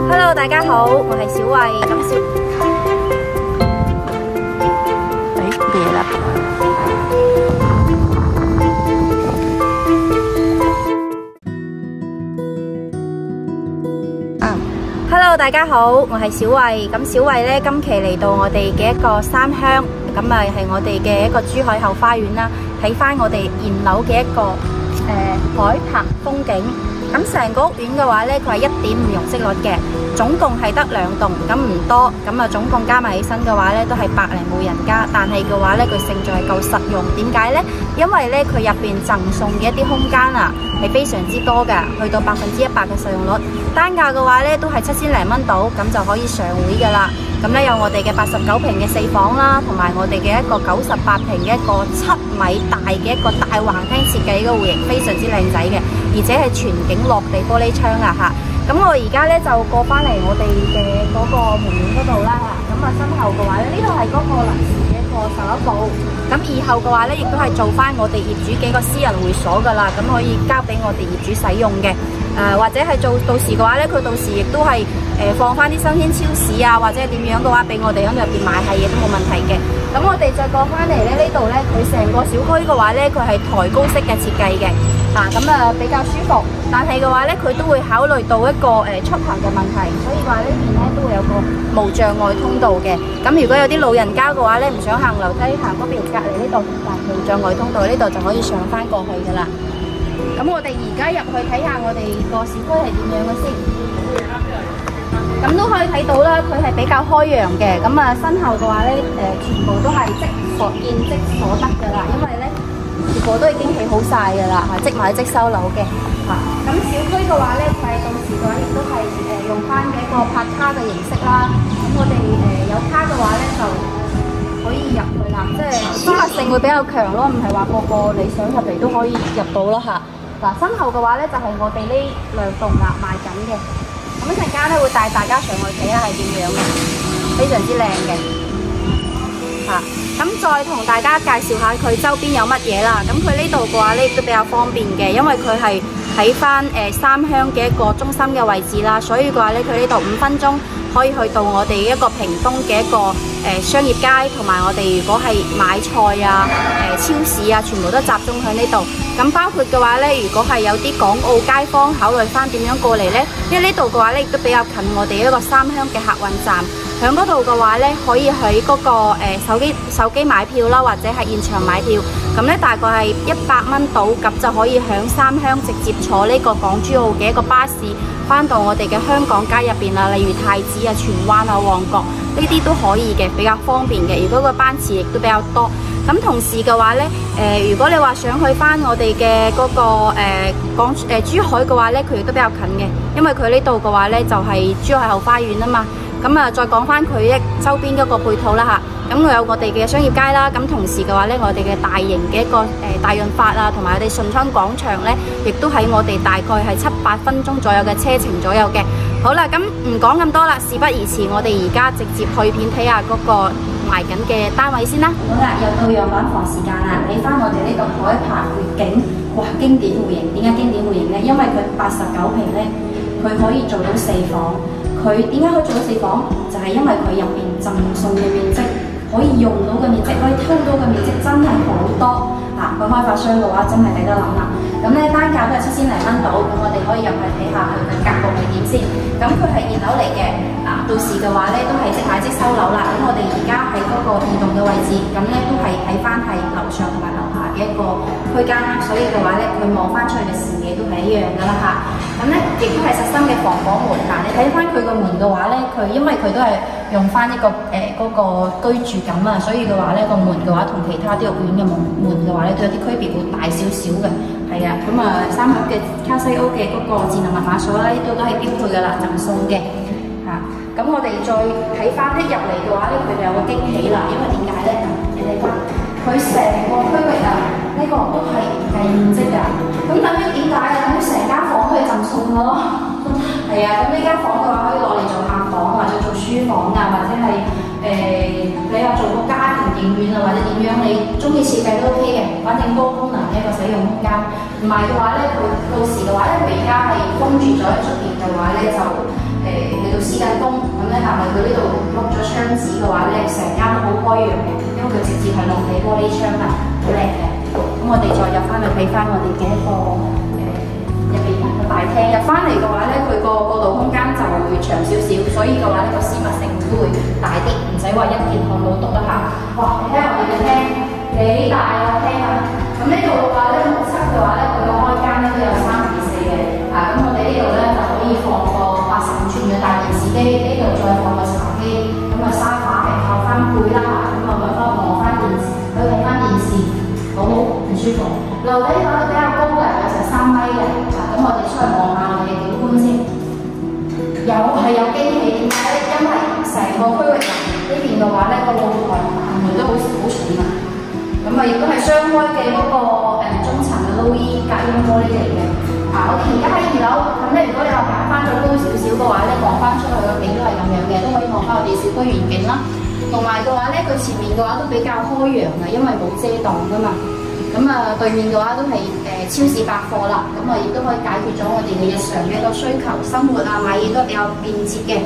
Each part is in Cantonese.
Hello， 大家好，我係小慧。嘢啦。Hello， 大家好，我係小慧。咁小慧呢，今期嚟到我哋嘅一個三鄉，咁啊係我哋嘅一個珠海後花園啦。睇翻我哋現樓嘅一個海灘風景。咁成個屋苑嘅話呢，佢係1.5容積率嘅，總共係得2棟，咁唔多。咁啊，總共加埋起身嘅話呢，都係100零戶人家。但係嘅話呢，佢勝在係夠實用。點解呢？因為呢，佢入邊贈送嘅一啲空間啊，係非常之多㗎，去到100%嘅使用率。單價嘅話呢，都係7000零蚊到，咁就可以上會㗎啦。咁呢，有我哋嘅89平嘅4房啦，同埋我哋嘅一個98平嘅一個7米大嘅一個大橫廳設計嘅戶型，非常之靚仔嘅，而且係全景落地玻璃窗啊嚇。咁我而家呢，就過翻嚟我哋嘅嗰個門面嗰度啦嚇。咁啊身後嘅話呢，呢度係嗰個臨時嘅一個11部。咁以後嘅話呢，亦都係做翻我哋業主幾個私人會所㗎啦。咁可以交俾我哋業主使用嘅。或者係做到時嘅話呢，佢到時亦都係放翻啲新鮮超市啊，或者係點樣嘅話，俾我哋喺入邊買下嘢都冇問題嘅。咁我哋再過翻嚟呢度呢，佢成個小區嘅話呢，佢係抬高式嘅設計嘅，咁比較舒服。但係嘅話呢，佢都會考慮到一個出行嘅問題，所以話呢邊呢都會有個無障礙通道嘅。咁如果有啲老人家嘅話呢，唔想行樓梯，行嗰邊隔離呢度無障礙通道呢度就可以上翻過去㗎啦。咁我哋而家入去睇下我哋個市區係點樣嘅先，咁都可以睇到啦，佢係比較開揚嘅。咁啊，身後嘅話咧，全部都係即所得㗎啦，因為咧全部都已經起好晒㗎啦，即買即收樓嘅。咁小區嘅話咧，佢係到時嘅話亦都係用翻嘅一個拍卡嘅形式啦。咁我哋有卡嘅話咧就可以入去啦，即係親密性會比較強咯，唔係話個個你想入嚟都可以入到咯嚇。嗱，身後嘅話咧就係我哋呢2棟啦，賣緊嘅。咁一陣間咧會帶大家上去睇下係點樣嘅，非常之靚嘅。咁再同大家介紹下佢周邊有乜嘢啦。咁佢呢度嘅話咧亦都比較方便嘅，因為佢係喺翻三鄉嘅一個中心嘅位置啦，所以嘅話咧佢呢度5分鐘可以去到我哋一個屏東嘅一個商業街，同埋我哋如果係買菜啊、超市啊，全部都集中喺呢度。咁包括嘅話咧，如果係有啲港澳街坊考慮翻點樣過嚟呢？因為呢度嘅話咧，亦都比較近我哋一個三鄉嘅客運站。喺嗰度嘅話咧，可以喺嗰個手機買票啦，或者係現場買票。咁咧大概係100蚊到，咁就可以喺三鄉直接坐呢個港珠澳嘅一個巴士，翻到我哋嘅香港街入邊啦，例如太子啊、荃灣啊、旺角呢啲都可以嘅，比較方便嘅。如果個班次亦都比較多。咁同時嘅話咧，如果你話想去翻我哋嘅嗰個珠海嘅話咧，佢亦都比較近嘅，因為佢呢度嘅話咧就係珠海後花園啊嘛。咁啊，再講翻佢周邊嗰個配套啦嚇。咁佢有我哋嘅商業街啦，咁同時嘅話咧，我哋嘅大型嘅一個大潤發啊，同埋我哋順昌廣場咧，亦都喺我哋大概係7-8分鐘左右嘅車程左右嘅。好啦，咁唔講咁多啦，事不宜遲，我哋而家直接去片睇下嗰個賣緊嘅單位先啦。好啦，又到樣板房時間啦，睇翻我哋呢度海旁粵景，哇，經典戶型。點解經典戶型呢？因為佢89平咧，佢可以做到4房。佢點解可以做到4房？就係因為佢入邊贈送嘅面積，可以用到嘅面積，可以偷到嘅面積真係好多。佢開發商嘅話真係抵得諗啦。咁咧單價都係7000零蚊到，咁我哋可以入去睇下佢嘅格局係點先。咁佢係現樓嚟嘅，到時嘅話咧都係即買即收樓啦。咁我哋而家喺嗰個2棟嘅位置，咁咧都係睇翻係樓上同埋樓下嘅一個區間啦。所以嘅話咧，佢望翻出去嘅視野都係一樣噶啦嚇。咁咧亦都係實心嘅防火門。你睇翻佢個門嘅話咧，佢因為佢都係用翻一個嗰個居住感啊，所以嘅話咧個門嘅話同其他啲屋苑嘅門嘅話咧都有啲區別，會大少少嘅。係啊，咁啊3級嘅卡西歐嘅嗰個智能密碼鎖咧，呢度都係標配㗎啦，贈送嘅嚇。咁我哋再睇翻一入嚟嘅話咧，佢就有個驚喜啦，因為點解咧？你睇翻佢成個區域啊，呢個都係計面積㗎。咁等於點解啊？等於成間房都係贈送㗎咯。係啊，咁呢間房嘅話可以攞嚟做客房，或者做書房啊，或者係你話做個家庭影院啊，或者點樣，你中意設計都 OK 嘅，反正多功能嘅一個使用空間。唔係嘅話咧，佢到時嘅話咧，佢而家係封住咗喺出邊嘅話咧，就你到時佢呢度碌咗窗紙嘅話咧，成間都好開揚嘅，因為佢直接係落地玻璃窗啊，好靚嘅。咁我哋再入翻去睇翻我哋嘅一個入邊嘅大廳。入翻嚟嘅話咧，佢個過渡空間就會長少少，所以嘅話呢個私密性都會大啲，唔使話一件看到篤一下。哇！你睇下我哋嘅廳幾大啊廳啊！咁呢度嘅話咧，目測嘅話咧，佢個開間咧都有3:4嘅。咁我哋呢度咧就可以放個85寸嘅大電視機，呢度再放個茶几，咁啊沙發係靠翻背啦，咁啊揾翻望翻電視，去睇翻電視，好唔舒服。樓底嘅話都比較高嘅，有成3米嘅。咁我哋出去望下我哋嘅景觀先，係有驚喜，點解咧？因為成個區域呢邊嘅話咧，個露台大門都好重啊。咁啊，亦都係雙開嘅嗰個中層嘅 low E 隔音玻璃嚟嘅。我哋而家喺2樓，咁咧如果你話擺翻咗高少少嘅話咧，望翻出去個景都係咁樣嘅，都可以望翻我哋小區園景啦。同埋嘅話咧，佢前面嘅話都比較開揚嘅，因為冇遮擋噶嘛。咁啊，對面嘅話都係超市百貨啦，咁啊亦都可以解決咗我哋嘅日常嘅一個需求，生活啊買嘢都比較便捷嘅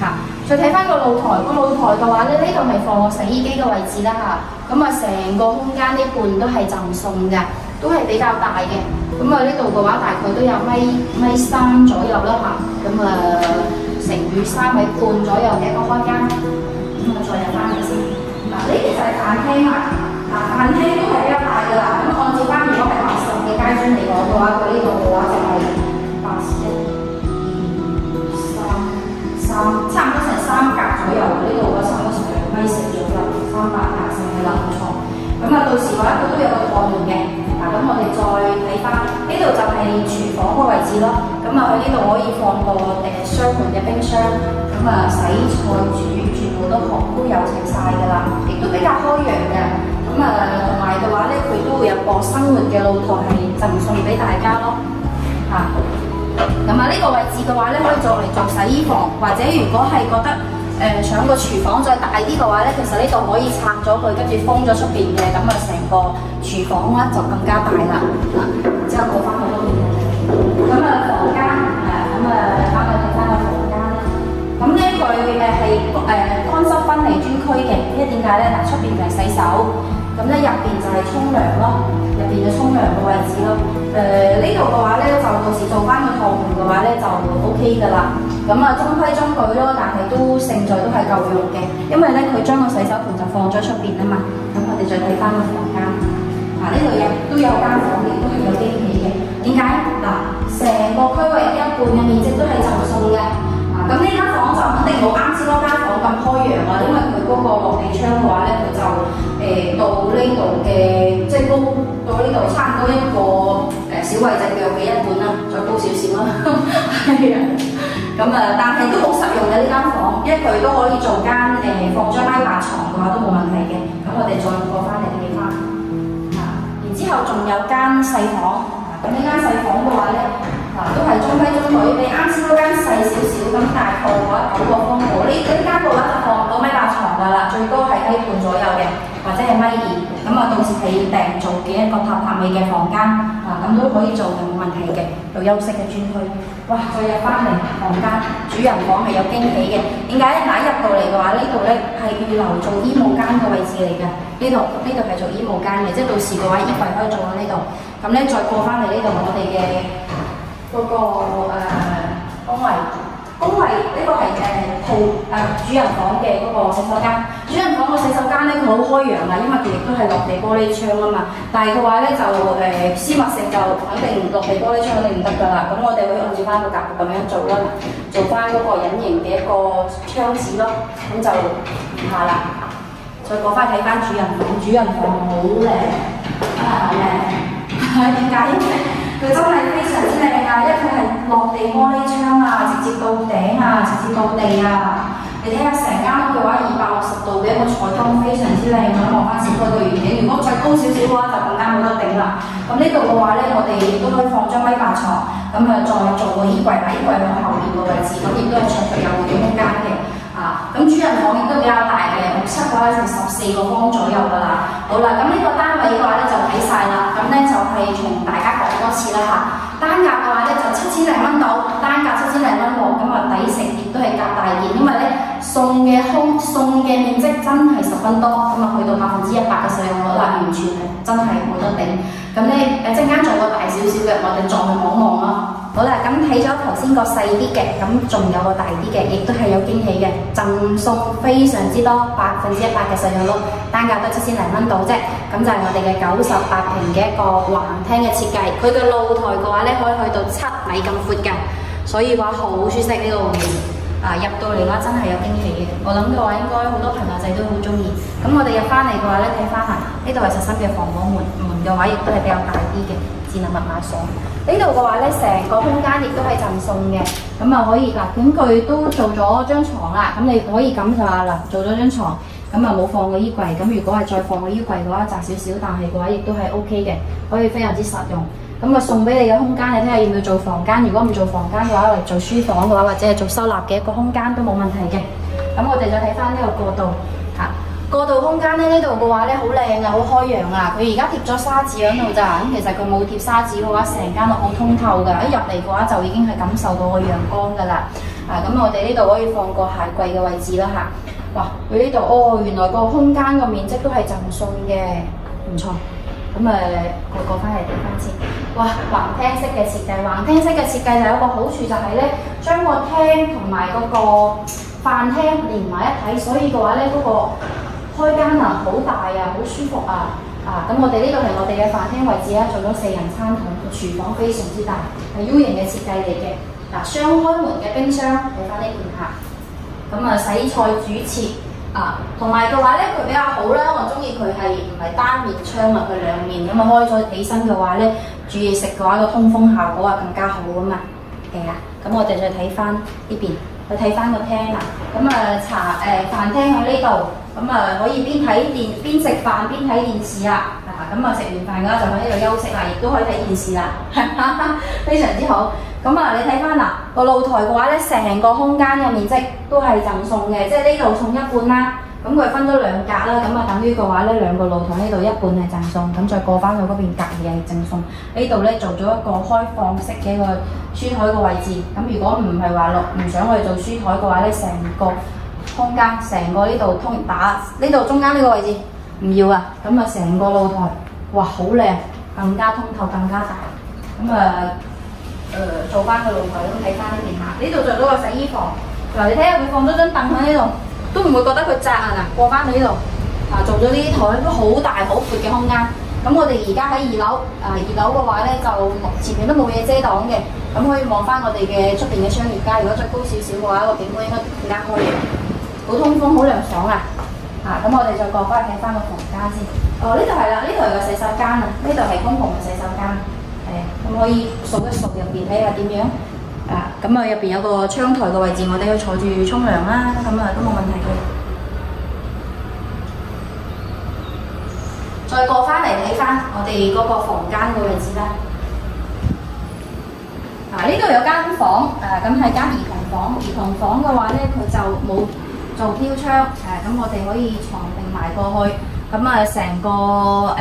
嚇。再睇翻個露台，個露台嘅話咧，呢度係放洗衣機嘅位置啦嚇。咁啊，成個空間呢半都係贈送嘅，都係比較大嘅。咁啊，呢度嘅話大概都有米3左右啦嚇。咁啊，乘以3.5米左右嘅一個開間。咁我再入翻去先。嗱，呢啲就係飯廳啦。飯廳都係比較大㗎啦。咁按照翻如果係80嘅街磚嚟講嘅話，佢呢度嘅話就係81、2、3，差唔多成3格左右。呢度嘅差唔多成2.4米左右，380嘅樓牀。咁啊，到時嘅話佢都有個貨門嘅。咁我哋再睇翻呢度就係廚房個位置咯。咁啊，佢呢度可以放個雙門嘅冰箱。咁啊，洗菜煮全部都有齊晒㗎啦，亦都比較開揚嘅。咁啊，同埋嘅話咧，佢都會有個生活嘅露台係贈送俾大家咯。咁啊，呢個位置嘅話咧，可以作嚟做洗衣房，或者如果係覺得想個廚房再大啲嘅話咧，其實呢度可以拆咗佢，跟住封咗出邊嘅，咁啊成個廚房咧就更加大啦。然之後過翻去嗰邊，咁啊房間咁啊翻去睇翻個房間啦。咁咧佢係乾濕分離專區嘅，因為點解咧？出邊就係洗手，咁咧入邊就係沖涼咯，入邊就沖涼嘅位置咯。呢度嘅話咧，就到時做翻個趟盤嘅話咧就 OK 㗎啦。咁啊中規中矩咯，但係都勝在都係夠用嘅，因為咧佢將個洗手盆就放咗出邊啊嘛。咁我哋再睇翻個房間，呢度都有間房，亦都係有驚喜嘅。點解？成個區域一半嘅面積都係贈送嘅。咁呢間房就肯定冇啱先嗰間房咁開揚啊，因為佢嗰個落地窗嘅話咧，佢就到呢度嘅，即係高到呢度差唔多一個小慧隻腳嘅一半啦，再高少少啦。係啊，咁但係都好實用嘅呢間房，因為佢都可以做間放張拉霸床嘅話都冇問題嘅。咁我哋再過翻嚟睇翻，然之後仲有間細房，咁呢間細房嘅話咧。都係中規中矩，比啱先嗰間細少少，咁大概嘅話9個方號。呢間嘅話就放唔到米八床㗎啦，最多係1.5米左右嘅，或者係1.2米。咁啊，到時係訂做嘅一個榻尾嘅房間，咁都可以做嘅，冇問題嘅，做休息嘅專區。哇！再入翻嚟房間，主人房係有驚喜嘅。點解？一入到嚟嘅話，呢度咧係預留做衣帽間嘅位置嚟㗎。呢度係做衣帽間嘅，即係到時嘅話，衣櫃可以做喺呢度。咁咧再過翻嚟呢度，我哋嘅嗰個工位呢個係主人房嘅嗰個洗手間。主人房個洗手間咧，佢好開揚啦，因為佢亦都係落地玻璃窗啊嘛。但係嘅話咧就私密性就肯定落地玻璃窗肯定唔得㗎啦。咁我哋會按照翻個格局咁樣做啦，做翻嗰個隱形嘅一個窗子咯。咁就下啦。再過翻睇翻主人房，主人房好靚，真係好靚。點解？佢真係非常之靚啊！因為佢係落地玻璃窗啊，直接到頂啊，直接到地啊。你睇下成間屋嘅話，260度嘅一個採光非常之靚啊！望翻小區嘅遠景，如果再高少少嘅話，就更加冇得頂啦。咁呢度嘅話咧，我哋亦都可以放張米八床，咁再做個衣櫃，衣櫃喺後面個位置，咁亦都係綽綽有餘嘅空間嘅。咁主人房亦都比較大嘅，目測嘅話成14個方左右㗎啦。好啦，咁呢個單位嘅話咧就睇晒啦。咁咧就係同大家講多次啦嚇。單價嘅話咧就7000零蚊到，單價7000零蚊喎。咁啊抵食亦都係夾大件，因為咧送嘅面積真係十分多，咁啊去到100%嘅使用率啦，完全係真係冇得頂。咁咧陣間仲有個大少少嘅，我哋再去望望咯。好啦，咁睇咗頭先個細啲嘅，咁仲有個大啲嘅，亦都係有驚喜嘅，贈送非常之多，100%嘅使用率，單價得7000零蚊到啫。咁就係我哋嘅98平嘅一個橫廳嘅設計，佢嘅露台嘅話咧可以去到7米咁闊嘅，所以嘅話好舒適呢個面。入到嚟嘅話真係有驚喜嘅，我諗嘅話應該好多朋友仔都好中意。咁我哋入翻嚟嘅話咧，睇翻下呢度係實心嘅防火門，門嘅話亦都係比較大啲嘅智能密碼鎖。呢度嘅話咧，成個空間亦都係贈送嘅，咁啊可以嗱，咁佢都做咗張床啦，咁你可以感受下啦，做咗張床，咁啊冇放個衣櫃，咁如果係再放個衣櫃嘅話，窄少少，但係嘅話亦都係 OK 嘅，可以非常之實用。咁啊送俾你嘅空間，你睇下要唔要做房間？如果唔做房間嘅話，嚟做書房嘅話，或者係做收納嘅一個空間都冇問題嘅。咁我哋再睇翻呢個過道嚇，過道空間咧呢度嘅話咧好靚啊，好開揚啊！佢而家貼咗沙紙喺度咋，咁其實佢冇貼沙紙嘅話，成間屋好通透㗎。一入嚟嘅話就已經係感受到個陽光㗎啦。咁我哋呢度可以放個鞋櫃嘅位置啦嚇。哇！佢呢度原來個空間個面積都係贈送嘅，唔錯。咁我過翻嚟睇翻先。哇！橫廳式嘅設計，橫廳式嘅設計就有一個好處就係咧，將個廳同埋嗰個飯廳連埋一體，所以嘅話咧嗰個開間好大啊，好舒服啊！咁我哋呢度係我哋嘅飯廳位置啦，做咗4人餐台，廚房非常之大，係 U 型嘅設計嚟嘅。雙開門嘅冰箱，睇翻呢邊嚇。咁洗菜主設。同埋嘅話咧，佢比較好啦，我中意佢係唔係單面窗啊，佢兩面咁開咗起身嘅話咧，煮嘢食嘅話個通風效果更加好啊嘛。咁我哋再睇翻呢邊，去睇翻個廳啦。飯廳喺呢度，可以邊食飯邊睇電視啦。食完飯嘅話就喺呢度休息啦，亦都可以睇電視啦，非常之好。你睇翻個露台嘅話咧，成個空間嘅面積都係贈送嘅，即係呢度送一半啦。咁佢分咗兩格啦，等於嘅話咧，兩個露台呢度一半係贈送，咁再過翻去嗰邊隔離係贈送。呢度咧做咗一個開放式嘅一個書台嘅位置。咁如果唔係話唔想去做書台嘅話咧，成個空間成個呢度呢度中間呢個位置唔要啊。成個露台哇好靚，更加通透，更加大。做翻個露台咁睇翻呢邊嚇，呢度做咗個洗衣房。你睇下佢放咗張凳喺呢度，都唔會覺得佢窄啊！過翻去呢度，做咗呢啲台都好大好闊嘅空間。咁我哋而家喺2樓，2樓嘅話咧就前面都冇嘢遮擋嘅，咁可以望翻我哋嘅出邊嘅商業街。如果再高少少嘅話，個景觀應該更加開揚，好通風，好涼爽啊！咁我哋再過翻去睇翻個房間先。呢度係啦，呢度係個洗手間啊，呢度係公共嘅洗手間。咁可以數一數入邊睇下點樣。入邊有個窗台嘅位置，我哋可以坐住沖涼啦，都冇問題嘅。再過翻嚟睇翻我哋嗰個房間嘅位置啦。呢度有間房，咁係間兒童房。兒童房嘅話咧，佢就冇做飄窗，咁我哋可以床定埋過去。成個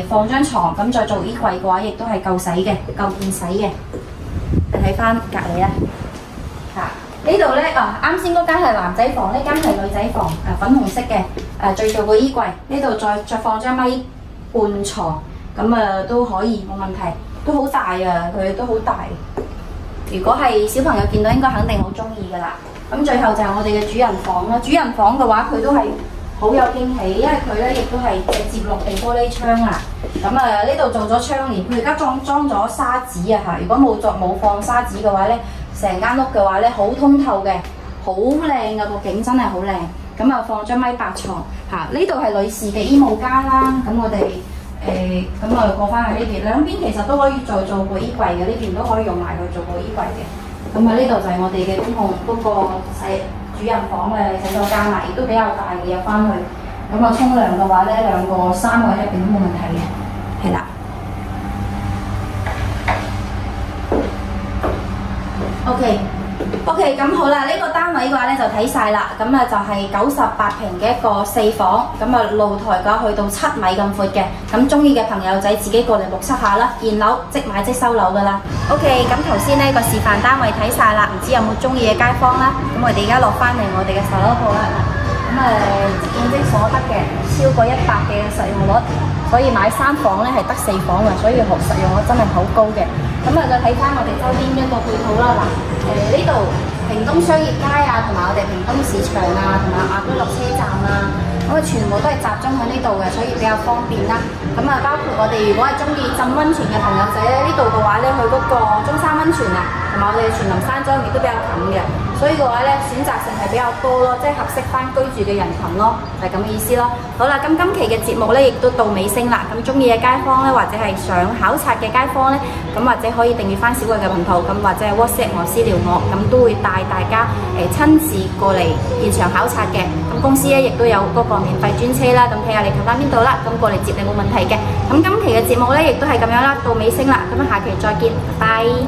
放張床，咁再做衣櫃嘅話，亦都係夠洗嘅，夠見洗嘅。你睇翻隔離啦，呢度咧啱先嗰間係男仔房，呢間係女仔房，粉紅色嘅，再做個衣櫃，呢度再放張米半床，都可以冇問題，都好大啊，佢都好大。如果係小朋友見到，應該肯定好中意噶啦。咁最後就係我哋嘅主人房啦，主人房嘅話，佢都係好有驚喜，因為佢咧亦都係直接落地玻璃窗啊。呢度做咗窗簾，佢而家裝咗沙紙啊嚇。如果冇放沙紙嘅話咧，成間屋嘅話咧好通透嘅，好靚啊，個景真係好靚。放張米白床嚇，呢度係女士嘅衣帽間啦。咁我哋過翻去呢邊，兩邊其實都可以再做個衣櫃嘅，呢邊都可以用埋佢做個衣櫃嘅。呢度就係我哋嘅公共嗰個主人房嘅洗手間啦，亦都比較大嘅入翻去。沖涼嘅話咧，3個喺入邊都冇問題嘅，係啦。OK，咁好啦，呢個單位位嘅話咧就睇晒啦，咁啊就係98平嘅一個4房，咁啊露台嘅話去到7米咁闊嘅，咁中意嘅朋友仔自己過嚟目測下啦，現樓即買即收樓噶啦。OK， 咁頭先呢個示範單位睇晒啦，唔知有冇中意嘅街坊啦？咁我哋而家落翻嚟我哋嘅售樓鋪啦，咁即見即所得嘅，超過100嘅實用率，所以買3房咧係得4房嘅，所以實用率真係好高嘅。咁啊再睇翻我哋周邊一個配套啦，呢度屏東商業街啊，同埋我哋屏東市場啊，同埋亞居樂車站啊，咁啊全部都係集中喺呢度嘅，所以比較方便啦。咁啊包括我哋如果係中意浸溫泉嘅朋友仔咧，呢度嘅話咧去嗰個中山溫泉啊，同埋我哋全林山莊亦都比較近嘅，所以嘅話咧選擇性係比較多咯，即係合適翻居住嘅人群咯，就係咁嘅意思咯。好啦，咁今期嘅節目咧亦都到尾聲啦，咁中意嘅街坊咧，或者係想考察嘅街坊咧，咁或者可以訂閱翻小慧嘅頻道，咁或者係 WhatsApp 我私聊我，咁都會帶大家親自過嚟現場考察嘅。咁公司咧亦都有嗰個免費專車啦，咁睇下你近翻邊度啦，咁過嚟接你冇問題嘅。咁今期嘅節目咧亦都係咁樣啦，到尾聲啦，咁下期再見，拜拜。